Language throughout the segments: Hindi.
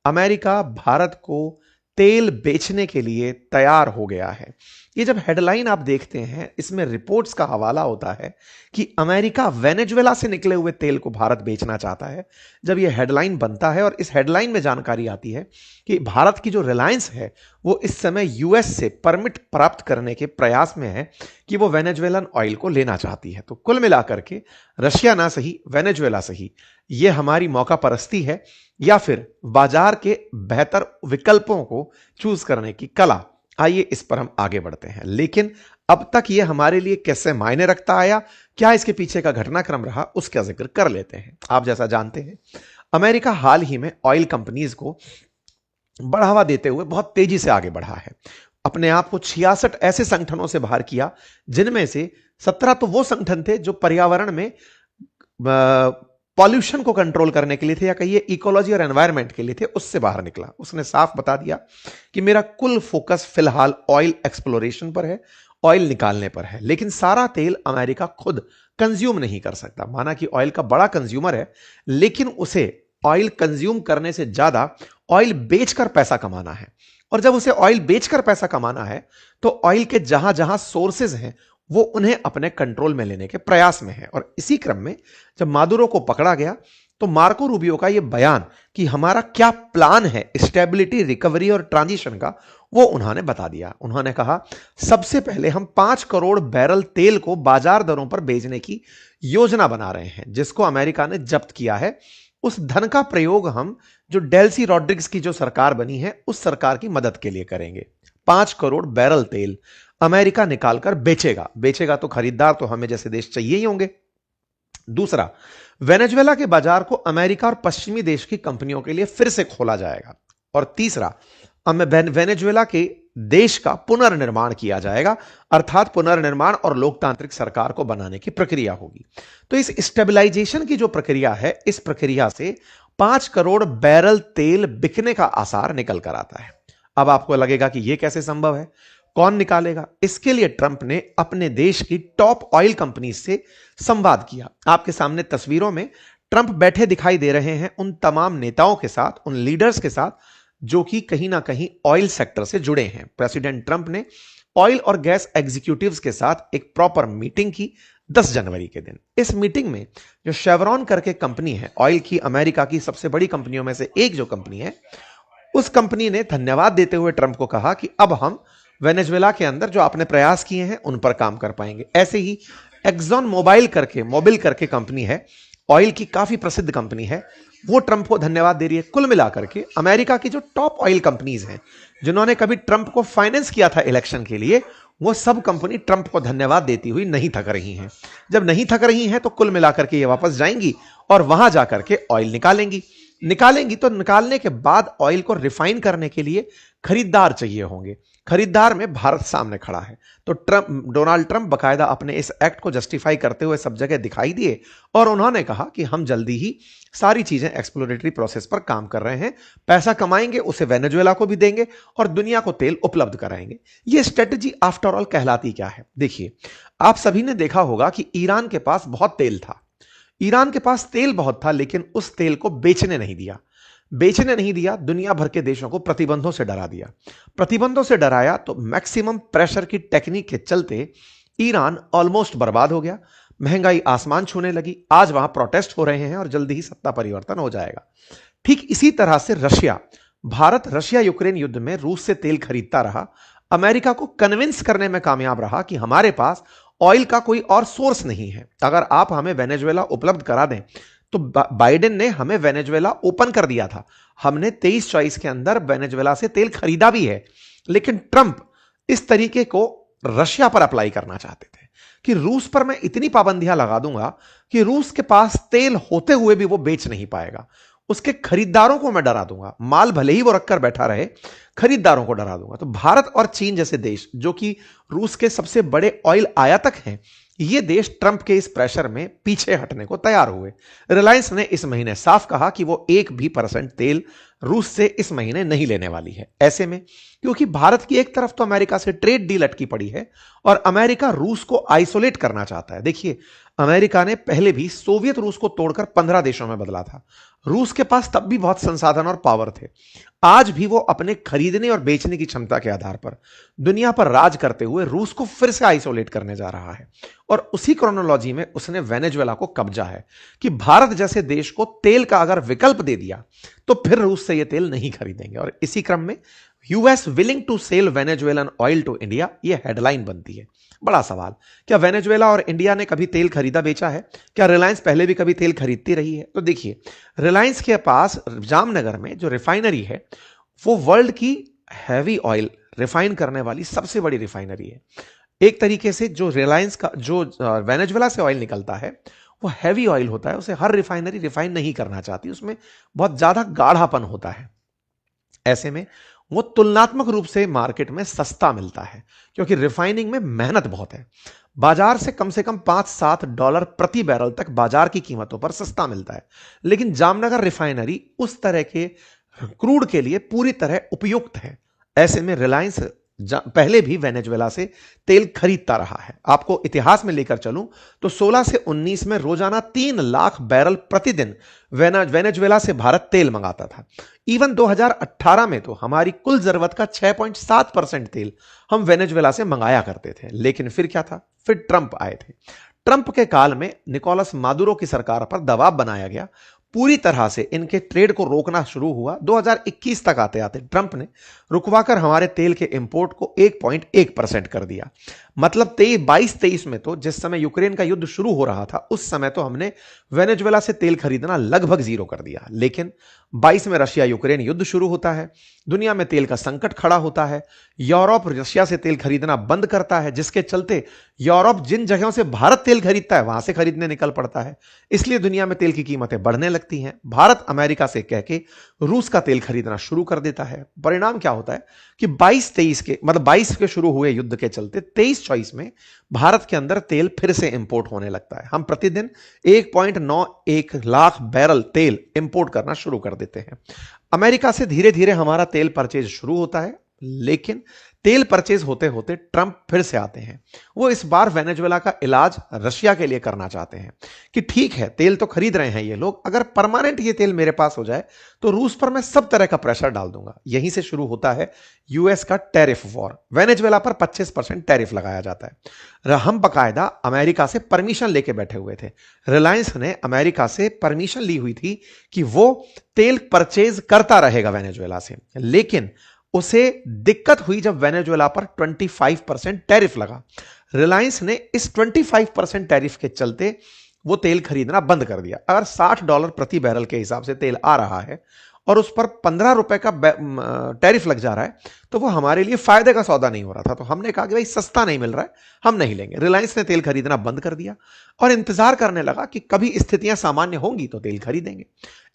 अमेरिका भारत को तेल बेचने के लिए तैयार हो गया है। ये जब हेडलाइन आप देखते हैं, इसमें रिपोर्ट्स का हवाला होता है कि अमेरिका वेनेजुएला से निकले हुए तेल को भारत बेचना चाहता है। जब ये हेडलाइन बनता है और इस हेडलाइन में जानकारी आती है कि भारत की जो रिलायंस है वो इस समय यूएस से परमिट प्राप्त करने के प्रयास में है कि वो वेनेजुएलन ऑयल को लेना चाहती है, तो कुल मिलाकर के रशिया ना सही, वेनेजुएला सही, ये हमारी मौका परस्ती है या फिर बाजार के बेहतर विकल्पों को चूज करने की कला। आइए इस पर हम आगे बढ़ते हैं। लेकिन अब तक यह हमारे लिए कैसे मायने रखता आया, क्या इसके पीछे का घटनाक्रम रहा, उसका जिक्र कर लेते हैं। आप जैसा जानते हैं, अमेरिका हाल ही में ऑयल कंपनीज को बढ़ावा देते हुए बहुत तेजी से आगे बढ़ा है। अपने आप को 66 ऐसे संगठनों से बाहर किया, जिनमें से 17 तो वो संगठन थे जो पर्यावरण में पॉल्यूशन को कंट्रोल करने के लिए थे, या कहिए इकोलॉजी और एनवायरनमेंट के लिए थे। उससे बाहर निकला। उसने साफ बता दिया कि मेरा कुल फोकस फिलहाल ऑयल एक्सप्लोरेशन पर है, ऑयल निकालने पर है। लेकिन सारा तेल अमेरिका खुद कंज्यूम नहीं कर सकता। माना कि ऑयल का बड़ा कंज्यूमर है, लेकिन उसे ऑयल कंज्यूम करने से ज्यादा ऑयल बेचकर पैसा कमाना है। और जब उसे ऑयल बेचकर पैसा कमाना है तो ऑयल के जहां जहां सोर्सेज हैं वो उन्हें अपने कंट्रोल में लेने के प्रयास में है। और इसी क्रम में जब मादुरो को पकड़ा गया तो मार्को रूबियो का यह बयान कि हमारा क्या प्लान है स्टेबिलिटी, रिकवरी और ट्रांजिशन का, वो उन्होंने बता दिया। उन्होंने कहा, सबसे पहले हम 5 करोड़ बैरल तेल को बाजार दरों पर बेचने की योजना बना रहे हैं, जिसको अमेरिका ने जब्त किया है। उस धन का प्रयोग हम जो डेल्सी रॉड्रिग्स की जो सरकार बनी है उस सरकार की मदद के लिए करेंगे। 5 करोड़ बैरल तेल अमेरिका निकालकर बेचेगा। बेचेगा तो खरीदार तो हमें जैसे देश चाहिए ही होंगे। दूसरा, वेनेजुएला के बाजार को अमेरिका और पश्चिमी देश की कंपनियों के लिए फिर से खोला जाएगा। और तीसरा, वेनेजुएला के देश का पुनर्निर्माण किया जाएगा, अर्थात पुनर्निर्माण और लोकतांत्रिक सरकार को बनाने की प्रक्रिया होगी। तो इस स्टेबलाइजेशन की जो प्रक्रिया है, इस प्रक्रिया से 5 करोड़ बैरल तेल बिकने का आसार निकल कर आता है। अब आपको लगेगा कि यह कैसे संभव है, कौन निकालेगा? इसके लिए ट्रंप ने अपने देश की टॉप ऑयल कंपनी से संवाद किया। आपके सामने तस्वीरों में ट्रंप बैठे दिखाई दे रहे हैं उन तमाम नेताओं के साथ, उन लीडर्स के साथ जो कि कहीं ना कहीं ऑयल सेक्टर से जुड़े हैं। प्रेसिडेंट ट्रंप ने ऑयल और गैस एग्जीक्यूटिव्स के साथ एक प्रॉपर मीटिंग की 10 जनवरी के दिन। इस मीटिंग में जो शेवरॉन करके कंपनी है, ऑयल की अमेरिका की सबसे बड़ी कंपनियों में से एक जो कंपनी है, उस कंपनी ने धन्यवाद देते हुए ट्रंप को कहा कि अब हम वेनेजुएला के अंदर जो आपने प्रयास किए हैं उन पर काम कर पाएंगे। ऐसे ही एक्सॉन मोबिल करके कंपनी है, ऑयल की काफी प्रसिद्ध कंपनी है, वो ट्रंप को धन्यवाद दे रही है। कुल मिलाकर के अमेरिका की जो टॉप ऑयल कंपनीज हैं, जिन्होंने कभी ट्रंप को फाइनेंस किया था इलेक्शन के लिए, वो सब कंपनी ट्रंप को धन्यवाद देती हुई नहीं थक रही हैं। जब नहीं थक रही हैं तो कुल मिलाकर के ये वापस जाएंगी और वहां जाकर के ऑयल निकालेंगी तो निकालने के बाद ऑयल को रिफाइन करने के लिए खरीदार चाहिए होंगे। खरीदार में भारत सामने खड़ा है। तो डोनाल्ड ट्रंप बकायदा अपने इस एक्ट को जस्टिफाई करते हुए सब जगह दिखाई दिए और उन्होंने कहा कि हम जल्दी ही सारी चीजें एक्सप्लोरेटरी प्रोसेस पर काम कर रहे हैं, पैसा कमाएंगे, उसे वेनेजुएला को भी देंगे और दुनिया को तेल उपलब्ध कराएंगे। यह स्ट्रेटजी आफ्टर ऑल कहलाती क्या है? देखिए, आप सभी ने देखा होगा कि ईरान के पास बहुत तेल था। ईरान के पास तेल बहुत था, लेकिन उस तेल को बेचने नहीं दिया। दुनिया भर के देशों को प्रतिबंधों से डरा दिया। प्रतिबंधों से डराया तो मैक्सिमम प्रेशर की टेक्निक के चलते ईरान ऑलमोस्ट बर्बाद हो गया। महंगाई आसमान छूने लगी। आज वहां प्रोटेस्ट हो रहे हैं और जल्दी ही सत्ता परिवर्तन हो जाएगा। ठीक इसी तरह से भारत रशिया यूक्रेन युद्ध में रूस से तेल खरीदता रहा, अमेरिका को कन्विंस करने में कामयाब रहा कि हमारे पास ऑयल का कोई और सोर्स नहीं है। अगर आप हमें वेनेजुएला उपलब्ध करा दें तो बाइडेन ने हमें वेनेजुएला ओपन कर दिया था। हमने 23-24 के अंदर वेनेजुएला से तेल खरीदा भी है। लेकिन ट्रंप इस तरीके को रशिया पर अप्लाई करना चाहते थे कि रूस पर मैं इतनी पाबंदियां लगा दूंगा कि रूस के पास तेल होते हुए भी वो बेच नहीं पाएगा। उसके खरीदारों को मैं डरा दूंगा। माल भले ही वो रखकर बैठा रहे, खरीदारों को डरा दूंगा। तो भारत और चीन जैसे देश, जो कि रूस के सबसे बड़े ऑयल आयातक हैं, ये देश ट्रंप के इस प्रेशर में पीछे हटने को तैयार हुए। रिलायंस ने इस महीने साफ कहा कि वो 1% तेल रूस से इस महीने नहीं लेने वाली है। ऐसे में क्योंकि भारत की एक तरफ तो अमेरिका से ट्रेड डील अटकी पड़ी है और अमेरिका रूस को आइसोलेट करना चाहता है। देखिए, अमेरिका ने पहले भी सोवियत रूस को तोड़कर 15 देशों में बदला था। रूस के पास तब भी बहुत संसाधन और पावर थे। आज भी वो अपने खरीदने और बेचने की क्षमता के आधार पर दुनिया पर राज करते हुए रूस को फिर से आइसोलेट करने जा रहा है। और उसी क्रोनोलॉजी में उसने वेनेजुएला को कब्जा है कि भारत जैसे देश को तेल का अगर विकल्प दे दिया तो फिर रूस से ये तेल नहीं खरीदेंगे। और इसी क्रम में US willing to sell Venezuelan oil to India, ये हेडलाइन बनती है। बड़ा सवाल, क्या वेनेजुएला और इंडिया ने कभी तेल खरीदा बेचा है? क्या रिलायंस पहले भी कभी तेल खरीदती रही है? तो देखिए, रिलायंस के पास जामनगर में जो रिफाइनरी है वो वर्ल्ड की हैवी ऑयल रिफाइन करने वाली सबसे बड़ी रिफाइनरी है। एक तरीके से जो रिलायंस का जो वेनेजुएला से ऑयल निकलता है वो हैवी ऑयल होता है, उसे हर रिफाइनरी रिफाइन नहीं करना चाहती, उसमें बहुत ज्यादा गाढ़ापन होता है। ऐसे में वो तुलनात्मक रूप से मार्केट में सस्ता मिलता है क्योंकि रिफाइनिंग में मेहनत बहुत है। बाजार से कम $5-7 प्रति बैरल तक बाजार की कीमतों पर सस्ता मिलता है। लेकिन जामनगर रिफाइनरी उस तरह के क्रूड के लिए पूरी तरह उपयुक्त है। ऐसे में रिलायंस पहले भी वेनेजुएला से तेल खरीदता रहा है। आपको इतिहास में लेकर चलूं तो 16 से 19 में रोजाना 3 लाख बैरल प्रतिदिन वेनेजुएला से भारत तेल मंगाता था। इवन 2018 में तो हमारी कुल जरूरत का 6.7% तेल हम वेनेजुएला से मंगाया करते थे। लेकिन फिर क्या था? फिर ट्रंप आए थे। ट्रंप के काल में निकोलस मादुरो की सरकार पर दबाव बनाया गया, पूरी तरह से इनके ट्रेड को रोकना शुरू हुआ। 2021 तक आते आते ट्रंप ने रुकवाकर हमारे तेल के इंपोर्ट को 1.1% कर दिया। मतलब 22-23 में तो, जिस समय यूक्रेन का युद्ध शुरू हो रहा था, उस समय तो हमने वेनेजुएला से तेल खरीदना लगभग जीरो कर दिया। लेकिन 22 में रशिया यूक्रेन युद्ध शुरू होता है, दुनिया में तेल का संकट खड़ा होता है, यूरोप रशिया से तेल खरीदना बंद करता है, जिसके चलते यूरोप जिन जगहों से भारत तेल खरीदता है वहां से खरीदने निकल पड़ता है। इसलिए दुनिया में तेल की कीमतें बढ़ने लगती हैं। भारत अमेरिका से कह के रूस का तेल खरीदना शुरू कर देता है। परिणाम क्या होता है कि 22 के शुरू हुए युद्ध के चलते 23-24 में भारत के अंदर तेल फिर से इंपोर्ट होने लगता है। हम प्रतिदिन 1.91 लाख बैरल तेल इंपोर्ट करना शुरू कर देते हैं। अमेरिका से धीरे धीरे हमारा तेल परचेज शुरू होता है। लेकिन तेल परचेज होते होते ट्रंप फिर से आते हैं। वो इस बार वेनेजुएला का इलाज रशिया के लिए करना चाहते हैं कि ठीक है, तेल तो खरीद रहे हैं ये लोग, अगर परमानेंट ये तेल मेरे पास हो जाए तो रूस पर मैं सब तरह का प्रेशर डाल दूंगा। यहीं से शुरू होता है यूएस का टैरिफ वॉर। वेनेजुएला पर 25% टैरिफ लगाया जाता है। हम बकायदा अमेरिका से परमिशन लेके बैठे हुए थे। रिलायंस ने अमेरिका से परमिशन ली हुई थी कि वो तेल परचेज करता रहेगा वेनेजुएला से। लेकिन उसे दिक्कत हुई जब वेनेजुएला पर 25% टैरिफ लगा। रिलायंस ने इस 25% टैरिफ के चलते वो तेल खरीदना बंद कर दिया। अगर $60 प्रति बैरल के हिसाब से तेल आ रहा है और उस पर ₹15 का टैरिफ लग जा रहा है तो वो हमारे लिए फायदे का सौदा नहीं हो रहा था। तो हमने कहा कि भाई सस्ता नहीं मिल रहा है, हम नहीं लेंगे। रिलायंस ने तेल खरीदना बंद कर दिया और इंतजार करने लगा कि कभी स्थितियां सामान्य होंगी तो तेल खरीदेंगे।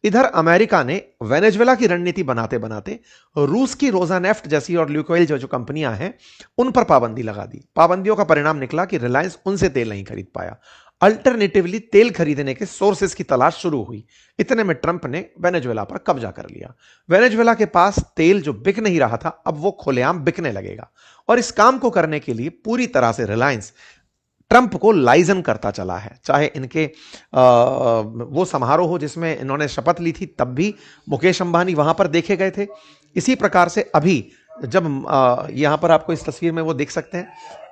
इधर अमेरिका ने वेनेजुएला की रणनीति बनाते बनाते रूस की रोजानेफ्ट जैसी और ल्यूकोइल जो कंपनियां हैं उन पर पाबंदी लगा दी। पाबंदियों का परिणाम निकला कि रिलायंस उनसे तेल नहीं खरीद पाया। अल्टरनेटिवली तेल खरीदने के सोर्सेस की तलाश शुरू हुई। इतने में ट्रंप ने वेनेजुएला पर कब्जा कर लिया। वेनेजुएला के पास तेल जो बिक नहीं रहा था अब वो खुलेआम बिकने लगेगा। और इस काम को करने के लिए पूरी तरह से रिलायंस ट्रंप को लाइजन करता चला है। चाहे इनके वो समारोह हो जिसमें इन्होंने शपथ ली थी, तब भी मुकेश अंबानी वहां पर देखे गए थे। इसी प्रकार से अभी जब यहां पर आपको इस तस्वीर में वो देख सकते हैं,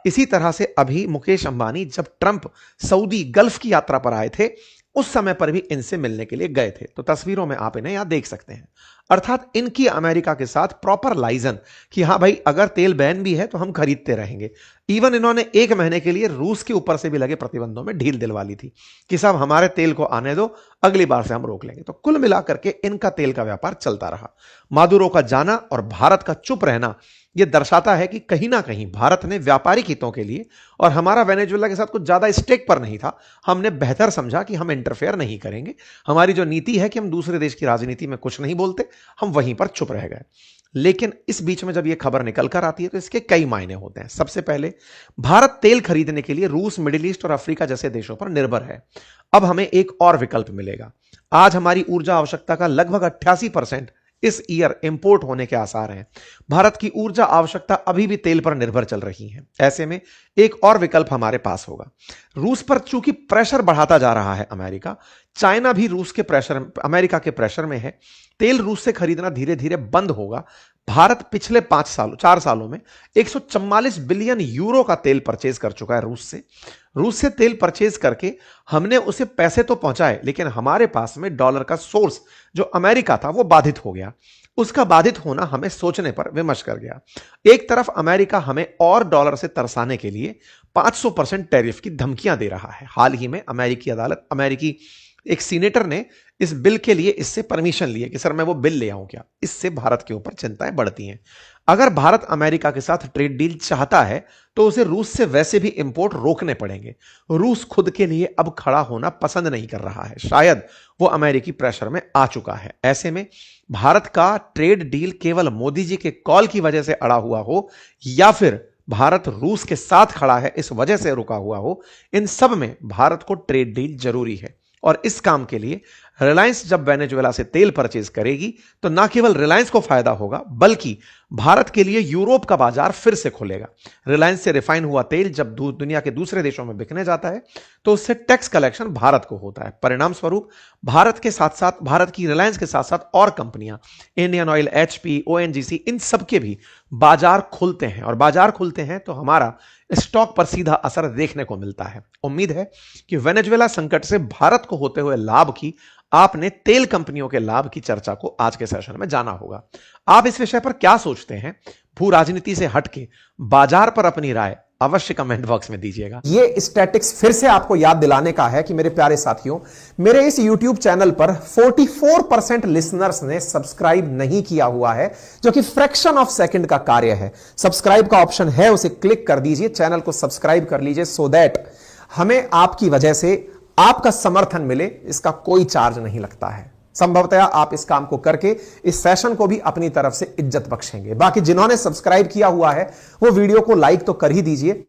इसी तरह से अभी मुकेश अंबानी जब ट्रंप सऊदी गल्फ की यात्रा पर आए थे उस समय पर भी इनसे मिलने के लिए गए थे। तो तस्वीरों में आप इन्हें यहां देख सकते हैं। अर्थात इनकी अमेरिका के साथ प्रॉपर लाइजन कि हां भाई अगर तेल बैन भी है तो हम खरीदते रहेंगे। इवन इन्होंने 1 महीने के लिए रूस के ऊपर से भी लगे प्रतिबंधों में ढील दिलवा ली थी कि साहब हमारे तेल को आने दो, अगली बार से हम रोक लेंगे। तो कुल मिलाकर के इनका तेल का व्यापार चलता रहा। मादुरो का जाना और भारत का चुप रहना यह दर्शाता है कि कहीं ना कहीं भारत ने व्यापारिक हितों के लिए, और हमारा वेनेजुएला के साथ कुछ ज्यादा स्टेक पर नहीं था, हमने बेहतर समझा कि हम इंटरफेयर नहीं करेंगे। हमारी जो नीति है कि हम दूसरे देश की राजनीति में कुछ नहीं बोलते, हम वहीं पर चुप रह गए। लेकिन इस बीच में जब यह खबर निकल कर आती है तो इसके कई मायने होते हैं। सबसे पहले, भारत तेल खरीदने के लिए रूस, मिडिल ईस्ट और अफ्रीका जैसे देशों पर निर्भर है। अब हमें एक और विकल्प मिलेगा। आज हमारी ऊर्जा आवश्यकता का लगभग 88% इस ईयर इंपोर्ट होने के आसार हैं। भारत की ऊर्जा आवश्यकता अभी भी तेल पर निर्भर चल रही है। ऐसे में एक और विकल्प हमारे पास होगा। रूस पर चूंकि प्रेशर बढ़ाता जा रहा है अमेरिका, चाइना भी अमेरिका के प्रेशर में है, तेल रूस से खरीदना धीरे धीरे बंद होगा। भारत पिछले 4 सालों में 144 बिलियन यूरो का तेल परचेज कर चुका है रूस से तेल परचेज करके हमने उसे पैसे तो पहुंचाए, लेकिन हमारे पास में डॉलर का सोर्स जो अमेरिका था वो बाधित हो गया। उसका बाधित होना हमें सोचने पर विमश कर गया। एक तरफ अमेरिका हमें और डॉलर से तरसाने के लिए 500% टैरिफ की धमकियां दे रहा है। हाल ही में अमेरिकी एक सीनेटर ने इस बिल के लिए इससे परमिशन ली है कि सर मैं वो बिल ले आऊं क्या। इससे भारत के ऊपर चिंताएं बढ़ती हैं। अगर भारत अमेरिका के साथ ट्रेड डील चाहता है तो उसे रूस से वैसे भी इंपोर्ट रोकने पड़ेंगे। रूस खुद के लिए अब खड़ा होना पसंद नहीं कर रहा है, शायद वो अमेरिकी प्रेशर में आ चुका है। ऐसे में भारत का ट्रेड डील केवल मोदी जी के कॉल की वजह से अड़ा हुआ हो या फिर भारत रूस के साथ खड़ा है इस वजह से रुका हुआ हो, इन सब में भारत को ट्रेड डील जरूरी है। और इस काम के लिए रिलायंस जब वेनेजुएला से तेल परचेज करेगी तो ना केवल रिलायंस को फायदा होगा बल्कि भारत के लिए यूरोप का बाजार फिर से खुलेगा। रिलायंस से रिफाइन हुआ तेल जब दुनिया के दूसरे देशों में बिकने जाता है तो उससे टैक्स कलेक्शन भारत को होता है। परिणाम स्वरूप भारत की रिलायंस के साथ साथ और कंपनियां, इंडियन ऑयल, HP, ONGC, इन सब के भी बाजार खुलते हैं और बाजार खुलते हैं तो हमारा स्टॉक पर सीधा असर देखने को मिलता है। उम्मीद है कि वेनेजुएला संकट से भारत को होते हुए लाभ की आपने तेल कंपनियों के लाभ की चर्चा को आज के सेशन में जाना होगा। आप इस विषय पर क्या सोचते हैं? भू राजनीति से हटके बाजार पर अपनी राय अवश्य कमेंट बॉक्स में दीजिएगा। ये स्टैटिक्स फिर से आपको याद दिलाने का है कि मेरे प्यारे साथियों, मेरे इस YouTube चैनल पर 44% लिसनर्स ने सब्सक्राइब नहीं किया हुआ है, जो कि फ्रैक्शन ऑफ सेकंड का कार्य है। सब्सक्राइब का ऑप्शन है, उसे क्लिक कर दीजिए, चैनल को सब्सक्राइब कर लीजिए सो दैट हमें आपकी वजह से आपका समर्थन मिले। इसका कोई चार्ज नहीं लगता है। संभवतः आप इस काम को करके इस सेशन को भी अपनी तरफ से इज्जत बख्शेंगे। बाकी जिन्होंने सब्सक्राइब किया हुआ है वो वीडियो को लाइक तो कर ही दीजिए।